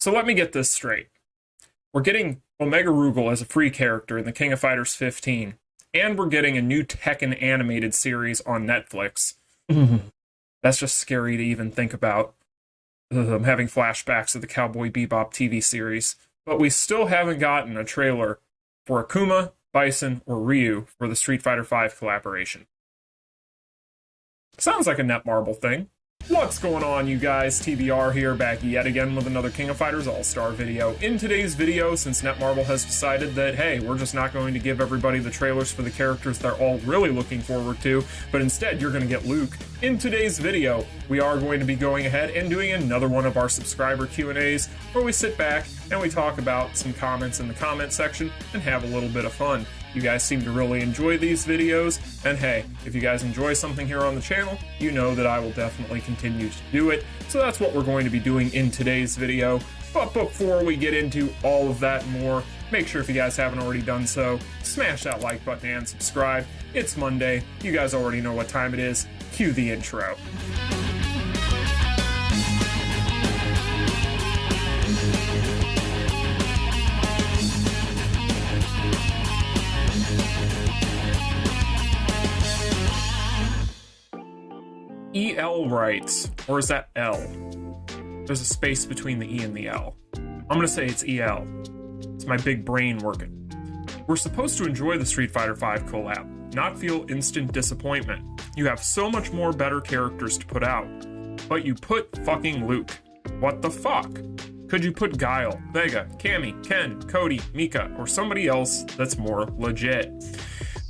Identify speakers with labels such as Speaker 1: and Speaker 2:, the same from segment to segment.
Speaker 1: So let me get this straight. We're getting Omega Rugal as a free character in the King of Fighters 15, and we're getting a new Tekken animated series on Netflix. That's just scary to even think about. I'm having flashbacks of the Cowboy Bebop TV series. But we still haven't gotten a trailer for Akuma, Bison, or Ryu for the Street Fighter V collaboration. Sounds like a Netmarble thing. What's going on, you guys? TBR here, back yet again with another King of Fighters Allstar video. In today's video, since Netmarble has decided that, hey, we're just not going to give everybody the trailers for the characters they're all really looking forward to, but instead you're going to get Luke. In today's video, we are going to be going ahead and doing another one of our subscriber Q&As, where we sit back and we talk about some comments in the comment section and have a little bit of fun. You guys seem to really enjoy these videos, and hey, if you guys enjoy something here on the channel, you know that I will definitely continue to do it, so that's what we're going to be doing in today's video. But before we get into all of that and more, make sure if you guys haven't already done so, smash that like button and subscribe. It's Monday, you guys already know what time it is. Cue the intro. EL writes, or is that L? There's a space between the E and the L. I'm gonna say it's EL. It's my big brain working. We're supposed to enjoy the Street Fighter V collab, not feel instant disappointment. You have so much more better characters to put out. But you put fucking Luke. What the fuck? Could you put Guile, Vega, Cammy, Ken, Cody, Mika, or somebody else that's more legit?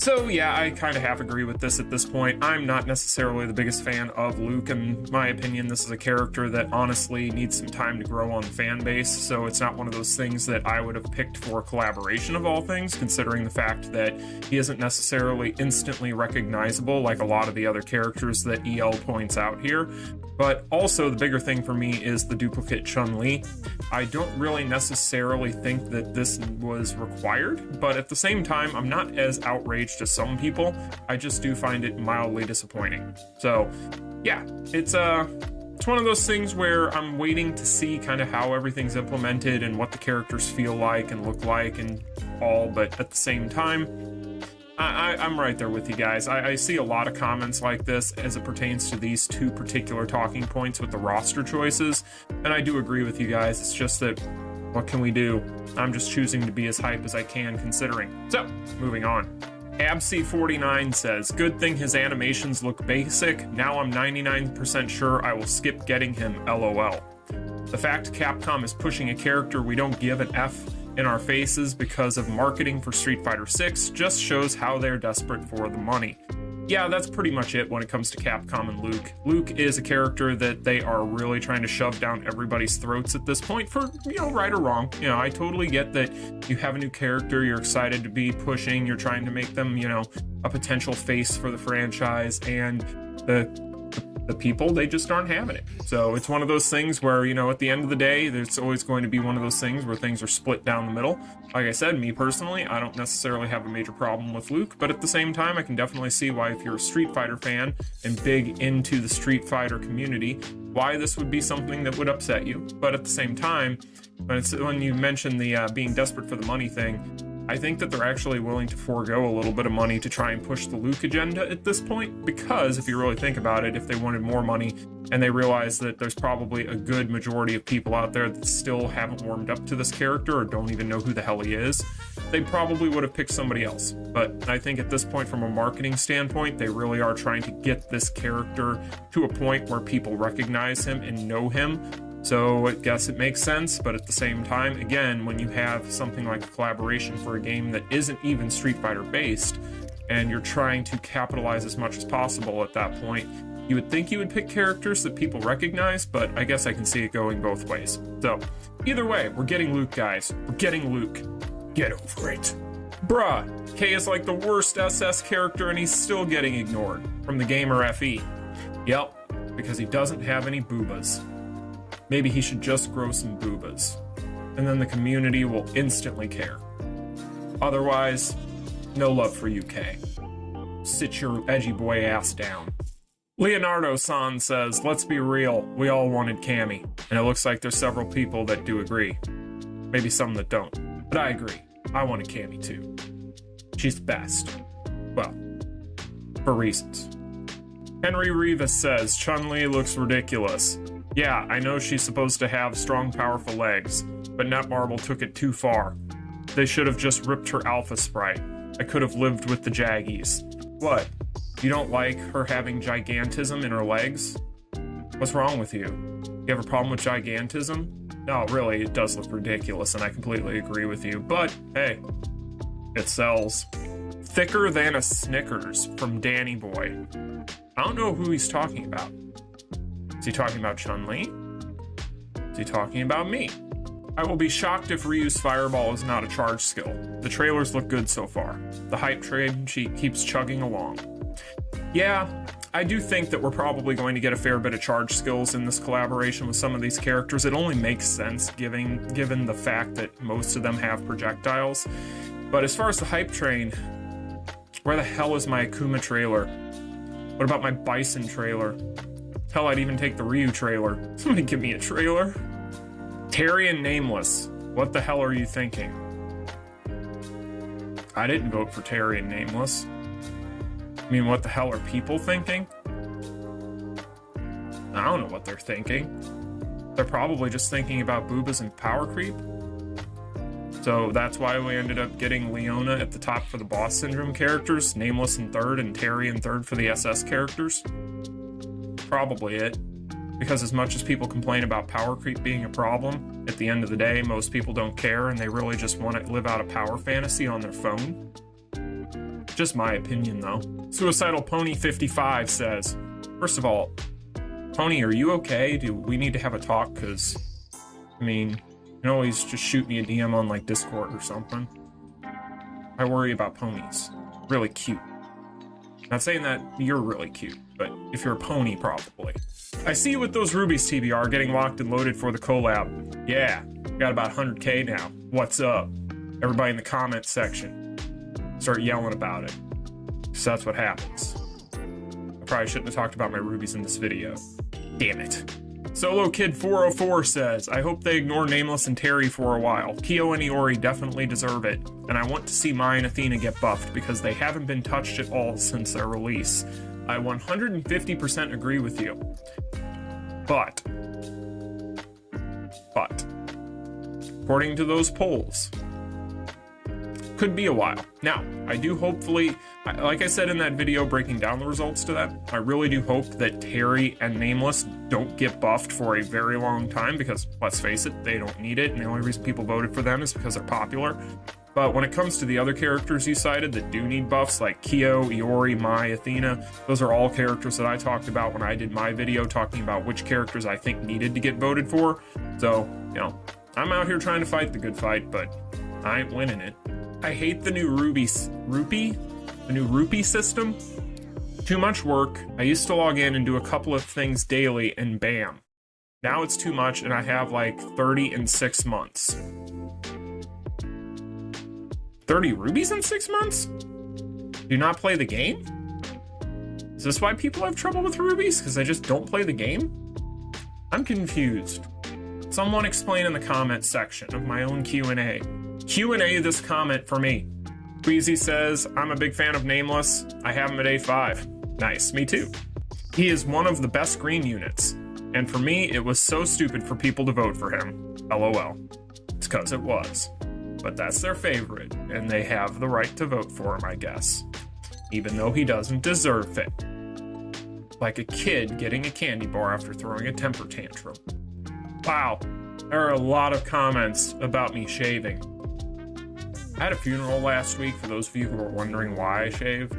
Speaker 1: So yeah, I kind of half agree with this at this point. I'm not necessarily the biggest fan of Luke. In my opinion, this is a character that honestly needs some time to grow on the fan base, so it's not one of those things that I would have picked for a collaboration of all things, considering the fact that he isn't necessarily instantly recognizable like a lot of the other characters that EL points out here. But also, the bigger thing for me is the duplicate Chun-Li. I don't really necessarily think that this was required, but at the same time, I'm not as outraged as some people. I just do find it mildly disappointing. So, yeah, it's one of those things where I'm waiting to see kind of how everything's implemented and what the characters feel like and look like and all, but at the same time, I'm right there with you guys. I see a lot of comments like this as it pertains to these two particular talking points with the roster choices, and I do agree with you guys. It's just that, what can we do? I'm just choosing to be as hype as I can considering. So, moving on. Abc49 says, good thing his animations look basic. Now I'm 99% sure I will skip getting him, LOL. The fact Capcom is pushing a character we don't give an F in our faces because of marketing for Street Fighter 6 just shows how they're desperate for the money. Yeah, that's pretty much it when it comes to Capcom and Luke. Luke is a character that they are really trying to shove down everybody's throats at this point for, right or wrong. I totally get that you have a new character, you're excited to be pushing, you're trying to make them, a potential face for the franchise, and the people, they just aren't having it. So it's one of those things where, at the end of the day, there's always going to be one of those things where things are split down the middle. Like I said, me personally, I don't necessarily have a major problem with Luke, but at the same time, I can definitely see why, if you're a Street Fighter fan and big into the Street Fighter community, why this would be something that would upset you. But at the same time, when you mention the being desperate for the money thing, I think that they're actually willing to forego a little bit of money to try and push the Luke agenda at this point, because if you really think about it, if they wanted more money and they realize that there's probably a good majority of people out there that still haven't warmed up to this character or don't even know who the hell he is, they probably would have picked somebody else. But I think at this point, from a marketing standpoint, they really are trying to get this character to a point where people recognize him and know him. So I guess it makes sense, but at the same time, again, when you have something like a collaboration for a game that isn't even Street Fighter based, and you're trying to capitalize as much as possible at that point, you would think you would pick characters that people recognize, but I guess I can see it going both ways. So, either way, we're getting Luke, guys. We're getting Luke. Get over it. Bruh, K is like the worst SS character and he's still getting ignored from the gamer FE. Yep, because he doesn't have any boobas. Maybe he should just grow some boobas, and then the community will instantly care. Otherwise, no love for you, K. Sit your edgy boy ass down. Leonardo-san says, let's be real, we all wanted Cammy, and it looks like there's several people that do agree. Maybe some that don't, but I agree. I wanted Cammy too. She's the best. Well, for reasons. Henry Rivas says, Chun-Li looks ridiculous. Yeah, I know she's supposed to have strong, powerful legs, but Netmarble took it too far. They should have just ripped her alpha sprite. I could have lived with the Jaggies. What? You don't like her having gigantism in her legs? What's wrong with you? You have a problem with gigantism? No, really, it does look ridiculous, and I completely agree with you, but hey, it sells. Thicker than a Snickers from Danny Boy. I don't know who he's talking about. Is he talking about Chun-Li? Is he talking about me? I will be shocked if Ryu's Fireball is not a charge skill. The trailers look good so far. The hype train keeps chugging along. Yeah, I do think that we're probably going to get a fair bit of charge skills in this collaboration with some of these characters. It only makes sense given the fact that most of them have projectiles. But as far as the hype train, where the hell is my Akuma trailer? What about my Bison trailer? Hell, I'd even take the Ryu trailer. Somebody give me a trailer. Terry and Nameless, what the hell are you thinking? I didn't vote for Terry and Nameless. I mean, what the hell are people thinking? I don't know what they're thinking. They're probably just thinking about boobas and power creep. So that's why we ended up getting Leona at the top for the boss syndrome characters, Nameless in third, and Terry in third for the SS characters. Probably it. Because as much as people complain about power creep being a problem, at the end of the day, most people don't care and they really just want to live out a power fantasy on their phone. Just my opinion, though. Suicidal Pony 55 says, first of all, Pony, are you okay? Do we need to have a talk? Because, I mean, you can always just shoot me a DM on, like, Discord or something. I worry about ponies. Really cute. Not saying that you're really cute, but if you're a pony, probably. I see you with those rubies, TBR, getting locked and loaded for the collab. Yeah, got about 100k now. What's up? Everybody in the comments section, start yelling about it. Because that's what happens. I probably shouldn't have talked about my rubies in this video. Damn it. Solo Kid 404 says, I hope they ignore Nameless and Terry for a while. Kyo and Iori definitely deserve it, and I want to see Mai and Athena get buffed because they haven't been touched at all since their release. I 150% agree with you. But, according to those polls, could be a while. Now, I do hopefully, like I said in that video breaking down the results to that, I really do hope that Terry and Nameless don't get buffed for a very long time because, let's face it, they don't need it, and the only reason people voted for them is because they're popular. But when it comes to the other characters you cited that do need buffs, like Kyo, Iori, Mai, Athena, those are all characters that I talked about when I did my video talking about which characters I think needed to get voted for. So, you know, I'm out here trying to fight the good fight, but I ain't winning it. I hate the new rupee system. Too much work. I used to log in and do a couple of things daily and bam. Now it's too much and I have like 30 in 6 months. 30 rubies in 6 months? Do you not play the game? Is this why people have trouble with rubies? Because they just don't play the game? I'm confused. Someone explain in the comment section of my own Q&A. Q&A this comment for me. Queasy says, I'm a big fan of Nameless. I have him at A5. Nice, me too. He is one of the best green units. And for me, it was so stupid for people to vote for him. LOL. It's because it was. But that's their favorite, and they have the right to vote for him, I guess. Even though he doesn't deserve it. Like a kid getting a candy bar after throwing a temper tantrum. Wow, there are a lot of comments about me shaving. I had a funeral last week, for those of you who are wondering why I shaved.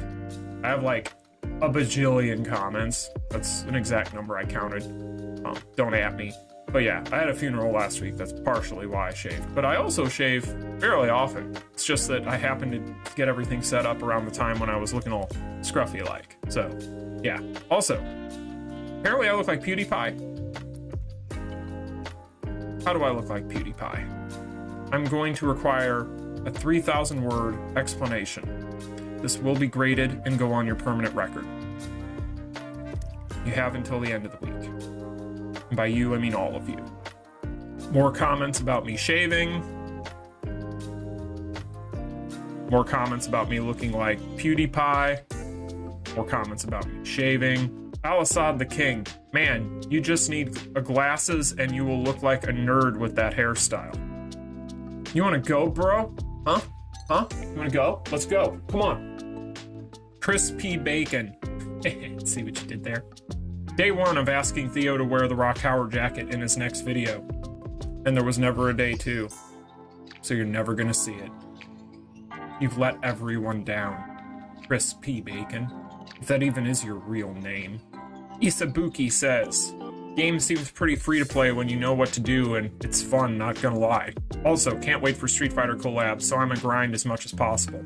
Speaker 1: I have like a bajillion comments. That's an exact number I counted. Don't at me. But yeah, I had a funeral last week. That's partially why I shaved. But I also shave fairly often. It's just that I happened to get everything set up around the time when I was looking all scruffy-like. So, yeah. Also, apparently I look like PewDiePie. How do I look like PewDiePie? I'm going to require a 3,000-word explanation. This will be graded and go on your permanent record. You have until the end of the week. And by you, I mean all of you. More comments about me shaving. More comments about me looking like PewDiePie. More comments about me shaving. Al-Assad the King. Man, you just need glasses and you will look like a nerd with that hairstyle. You wanna go, bro? Huh? Huh? You wanna go? Let's go. Come on. Crispy Bacon. See what you did there? Day one of asking Theo to wear the Rock Howard jacket in his next video. And there was never a day two. So you're never gonna see it. You've let everyone down. Crispy Bacon. If that even is your real name. Isabuki says, game seems pretty free to play when you know what to do and it's fun, not gonna lie. Also, can't wait for Street Fighter collabs, so I'm gonna grind as much as possible.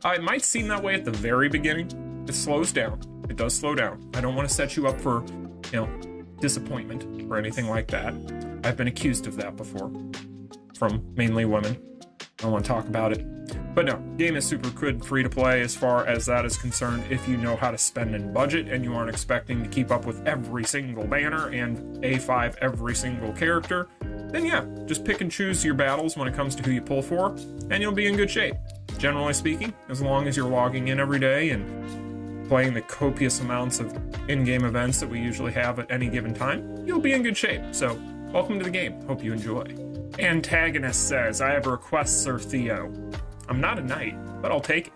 Speaker 1: It might seem that way at the very beginning. It slows down. It does slow down. I don't want to set you up for, disappointment or anything like that. I've been accused of that before from mainly women. I don't want to talk about it. But no, game is super good free to play as far as that is concerned. If you know how to spend and budget and you aren't expecting to keep up with every single banner and A5 every single character, then yeah, just pick and choose your battles when it comes to who you pull for, and you'll be in good shape. Generally speaking, as long as you're logging in every day and playing the copious amounts of in-game events that we usually have at any given time, you'll be in good shape. So, welcome to the game. Hope you enjoy. Antagonist says, I have a request, Sir Theo. I'm not a knight, but I'll take it.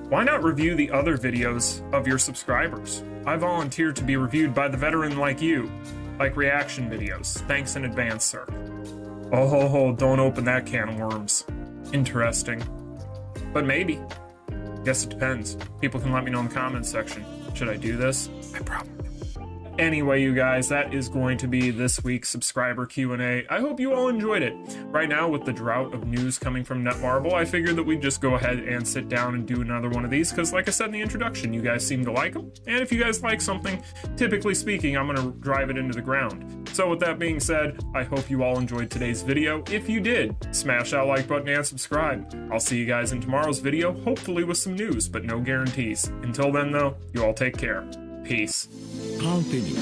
Speaker 1: Why not review the other videos of your subscribers? I volunteered to be reviewed by the veteran like you, like reaction videos. Thanks in advance, sir. Oh, don't open that can of worms. Interesting. But maybe. Guess it depends. People can let me know in the comments section. Should I do this? I probably will. Anyway, you guys, that is going to be this week's subscriber Q&A. I hope you all enjoyed it. Right now, with the drought of news coming from Netmarble, I figured that we'd just go ahead and sit down and do another one of these, because like I said in the introduction, you guys seem to like them. And if you guys like something, typically speaking, I'm going to drive it into the ground. So with that being said, I hope you all enjoyed today's video. If you did, smash that like button and subscribe. I'll see you guys in tomorrow's video, hopefully with some news, but no guarantees. Until then, though, you all take care. Peace.
Speaker 2: Continue.